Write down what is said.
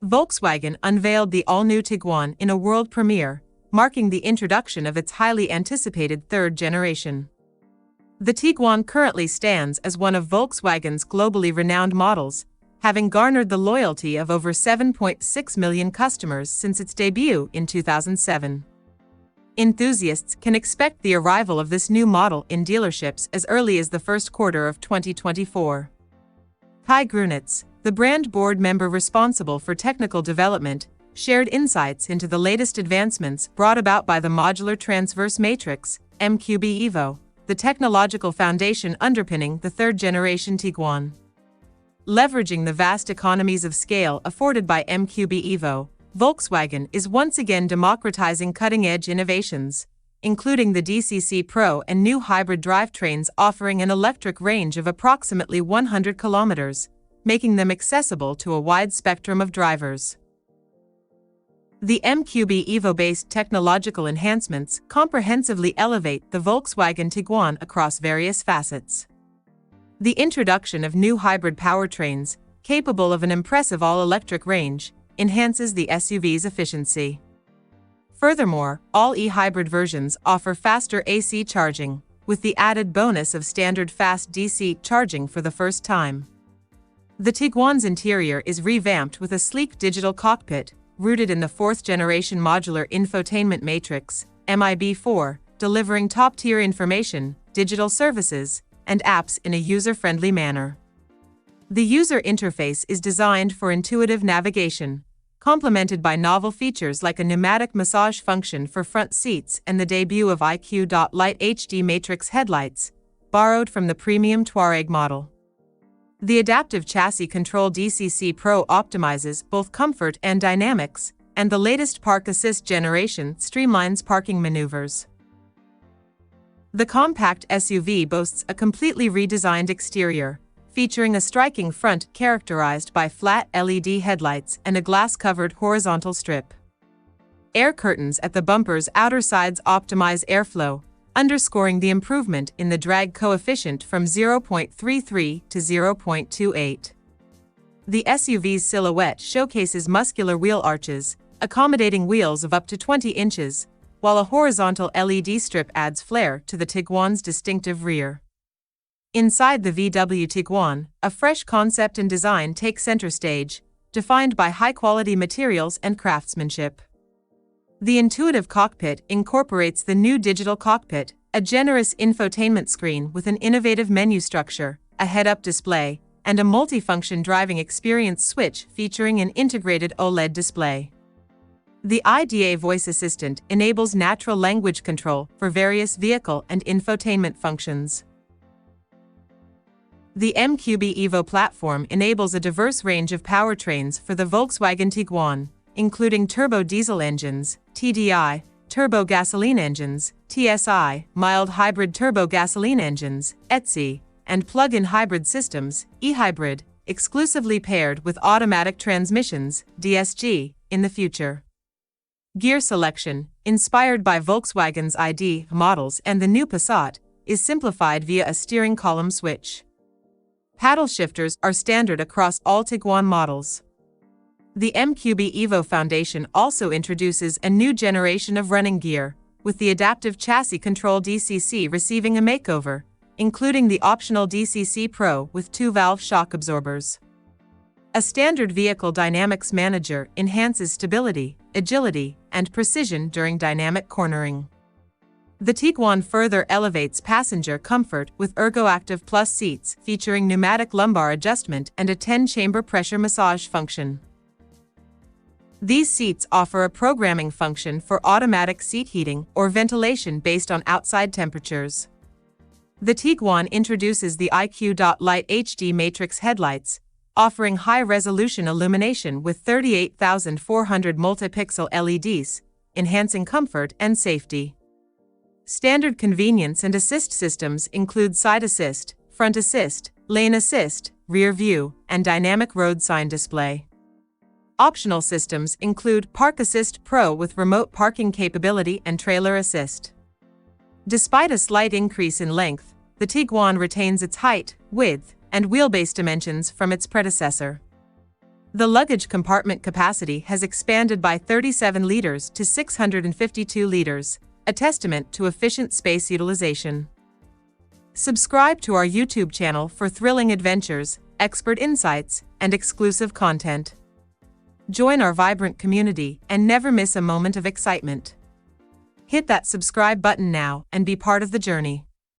Volkswagen unveiled the all-new Tiguan in a world premiere, marking the introduction of its highly anticipated third generation. The Tiguan currently stands as one of Volkswagen's globally renowned models, having garnered the loyalty of over 7.6 million customers since its debut in 2007. Enthusiasts can expect the arrival of this new model in dealerships as early as the first quarter of 2024. Kai Grünitz, the brand board member responsible for technical development, shared insights into the latest advancements brought about by the Modular Transverse Matrix, MQB Evo, the technological foundation underpinning the third-generation Tiguan. Leveraging the vast economies of scale afforded by MQB Evo, Volkswagen is once again democratizing cutting-edge innovations, including the DCC Pro and new hybrid drivetrains offering an electric range of approximately 100 kilometers, making them accessible to a wide spectrum of drivers. The MQB Evo-based technological enhancements comprehensively elevate the Volkswagen Tiguan across various facets. The introduction of new hybrid powertrains, capable of an impressive all-electric range, enhances the SUV's efficiency. Furthermore, all e-hybrid versions offer faster AC charging, with the added bonus of standard fast DC charging for the first time. The Tiguan's interior is revamped with a sleek digital cockpit, rooted in the fourth-generation modular Infotainment Matrix, MIB4, delivering top-tier information, digital services, and apps in a user-friendly manner. The user interface is designed for intuitive navigation, complemented by novel features like a pneumatic massage function for front seats and the debut of IQ.Light HD Matrix headlights, borrowed from the premium Touareg model. The adaptive chassis control DCC Pro optimizes both comfort and dynamics, and the latest Park Assist generation streamlines parking maneuvers. The compact SUV boasts a completely redesigned exterior, featuring a striking front characterized by flat LED headlights and a glass-covered horizontal strip. Air curtains at the bumper's outer sides optimize airflow, underscoring the improvement in the drag coefficient from 0.33 to 0.28. The SUV's silhouette showcases muscular wheel arches, accommodating wheels of up to 20 inches, while a horizontal LED strip adds flair to the Tiguan's distinctive rear. Inside the VW Tiguan, a fresh concept and design take center stage, defined by high-quality materials and craftsmanship. The intuitive cockpit incorporates the new digital cockpit, a generous infotainment screen with an innovative menu structure, a head-up display, and a multifunction driving experience switch featuring an integrated OLED display. The IDA voice assistant enables natural language control for various vehicle and infotainment functions. The MQB Evo platform enables a diverse range of powertrains for the Volkswagen Tiguan, including turbo diesel engines, TDI, turbo gasoline engines, TSI, mild hybrid turbo gasoline engines, ETSI, and plug-in hybrid systems, eHybrid, exclusively paired with automatic transmissions, DSG, in the future. Gear selection, inspired by Volkswagen's ID models and the new Passat, is simplified via a steering column switch. Paddle shifters are standard across all Tiguan models. The MQB Evo Foundation also introduces a new generation of running gear, with the adaptive chassis control DCC receiving a makeover, including the optional DCC Pro with 2-valve shock absorbers. A standard vehicle dynamics manager enhances stability, agility, and precision during dynamic cornering. The Tiguan further elevates passenger comfort with ErgoActive Plus seats featuring pneumatic lumbar adjustment and a 10-chamber pressure massage function. These seats offer a programming function for automatic seat heating or ventilation based on outside temperatures. The Tiguan introduces the IQ.Light HD Matrix headlights, offering high-resolution illumination with 38,400 multi-pixel LEDs, enhancing comfort and safety. Standard convenience and assist systems include side assist, front assist, lane assist, rear view, and dynamic road sign display. Optional systems include Park Assist Pro with remote parking capability and trailer assist. Despite a slight increase in length, the Tiguan retains its height, width, and wheelbase dimensions from its predecessor. The luggage compartment capacity has expanded by 37 liters to 652 liters, a testament to efficient space utilization. Subscribe to our YouTube channel for thrilling adventures, expert insights, and exclusive content. Join our vibrant community and never miss a moment of excitement. Hit that subscribe button now and be part of the journey.